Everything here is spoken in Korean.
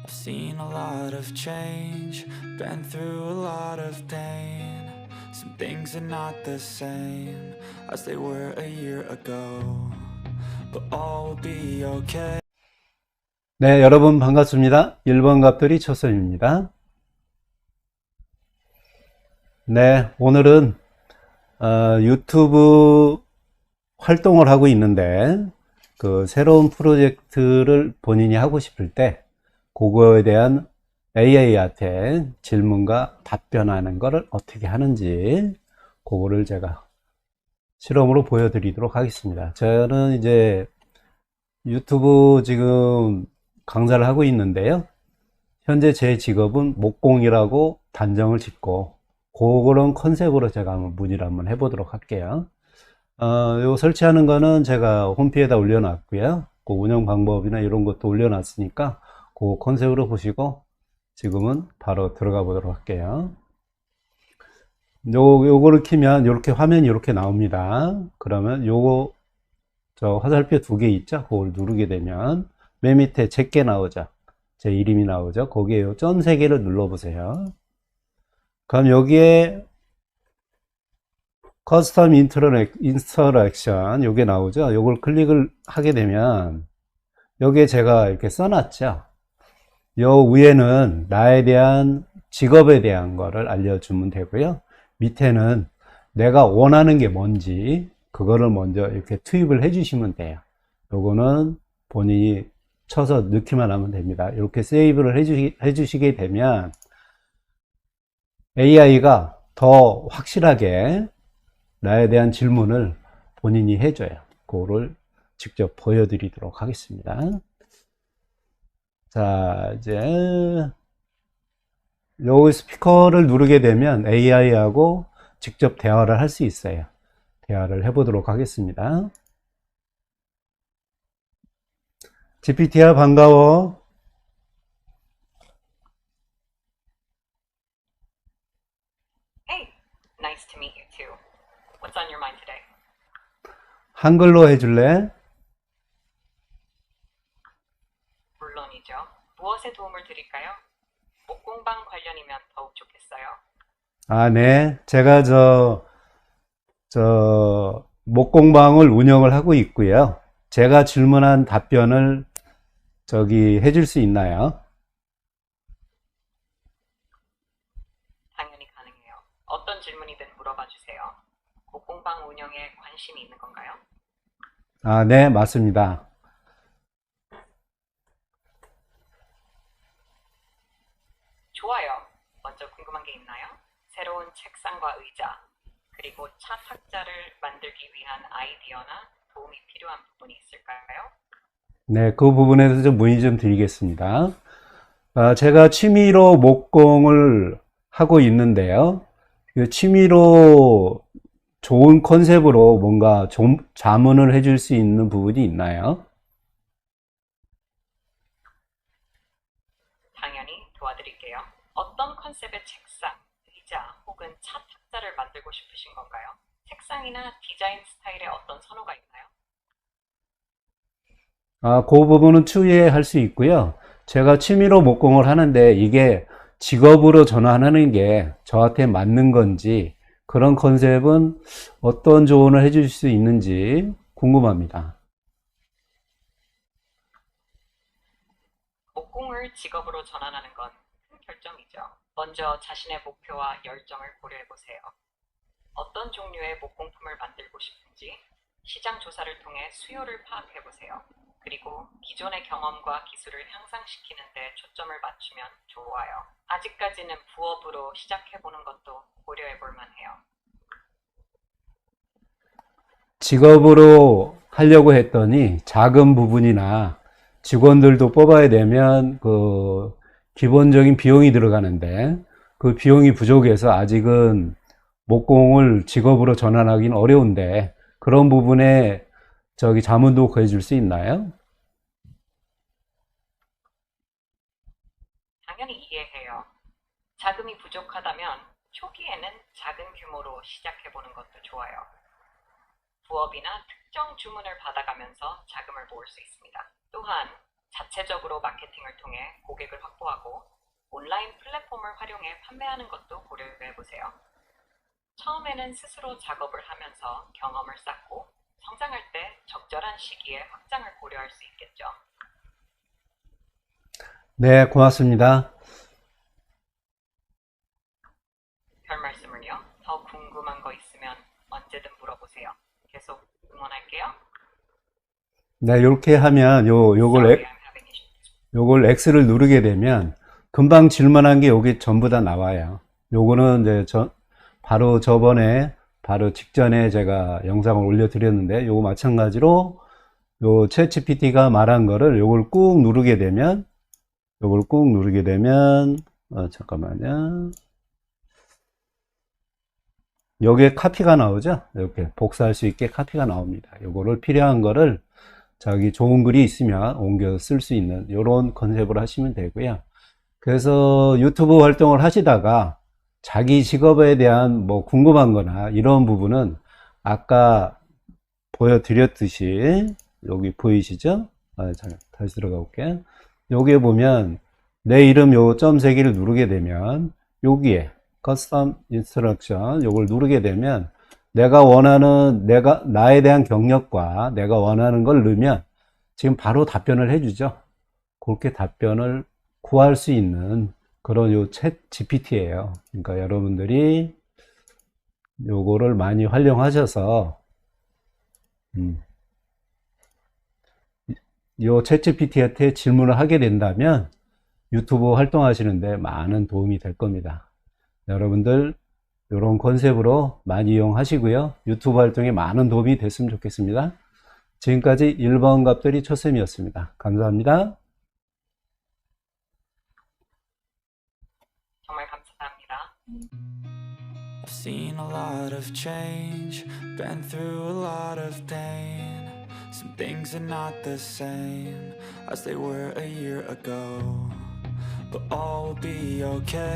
I've seen a lot of change, been through a lot of pain. Some things are not the same as they were a year ago, but all will be okay. 네, 여러분 반갑습니다. 1번 갑돌이 초선입니다. 네, 오늘은 유튜브 활동을 하고 있는데 그 새로운 프로젝트를 본인이 하고 싶을 때 그거에 대한 AI한테 질문과 답변하는 것을 어떻게 하는지 그거를 제가 실험으로 보여드리도록 하겠습니다. 저는 이제 유튜브 지금 강사를 하고 있는데요. 현재 제 직업은 목공이라고 단정을 짓고 그런 컨셉으로 제가 한번 문의를 한번 해보도록 할게요. 요 설치하는 거는 제가 홈피에다 올려놨고요. 그 운영 방법이나 이런 것도 올려놨으니까 그 컨셉으로 보시고 지금은 바로 들어가 보도록 할게요. 요거를 키면 이렇게 화면이 이렇게 나옵니다. 그러면 요거 저 화살표 두 개 있죠? 그걸 누르게 되면 맨 밑에 제게 나오죠? 제 이름이 나오죠? 거기에 요 점 세 개를 눌러보세요. 그럼 여기에 커스텀 인스트럭션 요게 나오죠? 요걸 클릭을 하게 되면 여기에 제가 이렇게 써놨죠? 요 위에는 나에 대한 직업에 대한 거를 알려주면 되고요. 밑에는 내가 원하는 게 뭔지 그거를 먼저 이렇게 투입을 해 주시면 돼요. 요거는 본인이 쳐서 넣기만 하면 됩니다. 이렇게 세이브를 해 주시게 되면 AI가 더 확실하게 나에 대한 질문을 본인이 해줘요. 그거를 직접 보여드리도록 하겠습니다. 자, 이제 여기 스피커를 누르게 되면 AI하고 직접 대화를 할 수 있어요. 대화를 해보도록 하겠습니다. GPT야 반가워. Hey, nice to meet you too. What's on your mind today? 한글로 해줄래? 물론이죠. 무엇에 도움을 드릴까요? 목공방 관련이면 더욱 좋겠어요. 아, 네. 제가 목공방을 운영을 하고 있고요. 제가 질문한 답변을 저기 해줄 수 있나요? 당연히 가능해요. 어떤 질문이든 물어봐 주세요. 목공방 운영에 관심이 있는 건가요? 아, 네, 맞습니다. 좋아요. 먼저 궁금한 게 있나요? 새로운 책상과 의자, 그리고 차 탁자를 만들기 위한 아이디어나 도움이 필요한 부분이 있을까요? 네, 그 부분에서 좀 문의 좀 드리겠습니다. 제가 취미로 목공을 하고 있는데요. 그 취미로 좋은 컨셉으로 뭔가 좀 자문을 해줄 수 있는 부분이 있나요? 당연히 도와드릴게요. 어떤 컨셉의 책상, 의자 혹은 차 탁자를 만들고 싶으신 건가요? 색상이나 디자인 스타일에 어떤 선호가 있나요? 그 부분은 추이할 수 있고요. 제가 취미로 목공을 하는데 이게 직업으로 전환하는 게 저한테 맞는 건지 그런 컨셉은 어떤 조언을 해줄 수 있는지 궁금합니다. 목공을 직업으로 전환하는 건 큰 결정이죠. 먼저 자신의 목표와 열정을 고려해 보세요. 어떤 종류의 목공품을 만들고 싶은지 시장 조사를 통해 수요를 파악해 보세요. 그리고 기존의 경험과 기술을 향상시키는 데 초점을 맞추면 좋아요. 아직까지는 부업으로 시작해 보는 것도 고려해 볼 만해요. 직업으로 하려고 했더니 작은 부분이나 직원들도 뽑아야 되면 그 기본적인 비용이 들어가는데 그 비용이 부족해서 아직은 목공을 직업으로 전환하기는 어려운데 그런 부분에 저기 자문도 구해줄 수 있나요? 당연히 이해해요. 자금이 부족하다면 초기에는 작은 규모로 시작해 보는 것도 좋아요. 부업이나 특정 주문을 받아가면서 자금을 모을 수 있습니다. 또한 자체적으로 마케팅을 통해 고객을 확보하고 온라인 플랫폼을 활용해 판매하는 것도 고려해 보세요. 처음에는 스스로 작업을 하면서 경험을 쌓고 성장할 때 적절한 시기에 확장을 고려할 수 있겠죠. 네, 고맙습니다. 별 말씀을요. 더 궁금한 거 있으면 언제든 물어보세요. 계속 응원할게요. 네, 이렇게 하면 Sorry, I'm having issues. 요걸 X를 누르게 되면 금방 질문한 게 여기 전부 다 나와요. 요거는 이제 바로 바로 직전에 제가 영상을 올려드렸는데, 요거 마찬가지로 요 챗GPT가 말한 거를 요걸 꾹 누르게 되면, 잠깐만요. 여기에 카피가 나오죠? 이렇게 복사할 수 있게 카피가 나옵니다. 요거를 필요한 거를 자기 좋은 글이 있으면 옮겨 쓸 수 있는 이런 컨셉으로 하시면 되고요. 그래서 유튜브 활동을 하시다가 자기 직업에 대한 뭐 궁금한 거나 이런 부분은 아까 보여드렸듯이 여기 보이시죠? 다시 들어가 볼게요. 여기에 보면 내 이름 요 점 3개를 누르게 되면 여기에 커스텀 인스트럭션 요걸 누르게 되면 나에 대한 경력과 내가 원하는 걸 넣으면 지금 바로 답변을 해주죠. 그렇게 답변을 구할 수 있는 그런 요 챗 GPT예요. 그러니까 여러분들이 요거를 많이 활용하셔서 요 챗 GPT한테 질문을 하게 된다면 유튜브 활동하시는데 많은 도움이 될 겁니다. 여러분들 이런 컨셉으로 많이 이용하시고요. 유튜브 활동에 많은 도움이 됐으면 좋겠습니다. 지금까지 1번 갑돌이 초쌤이었습니다. 감사합니다. 정말 감사합니다. I've seen a lot of change, been through a lot of pain. Some things are not the same as they were a year ago, but all will be okay.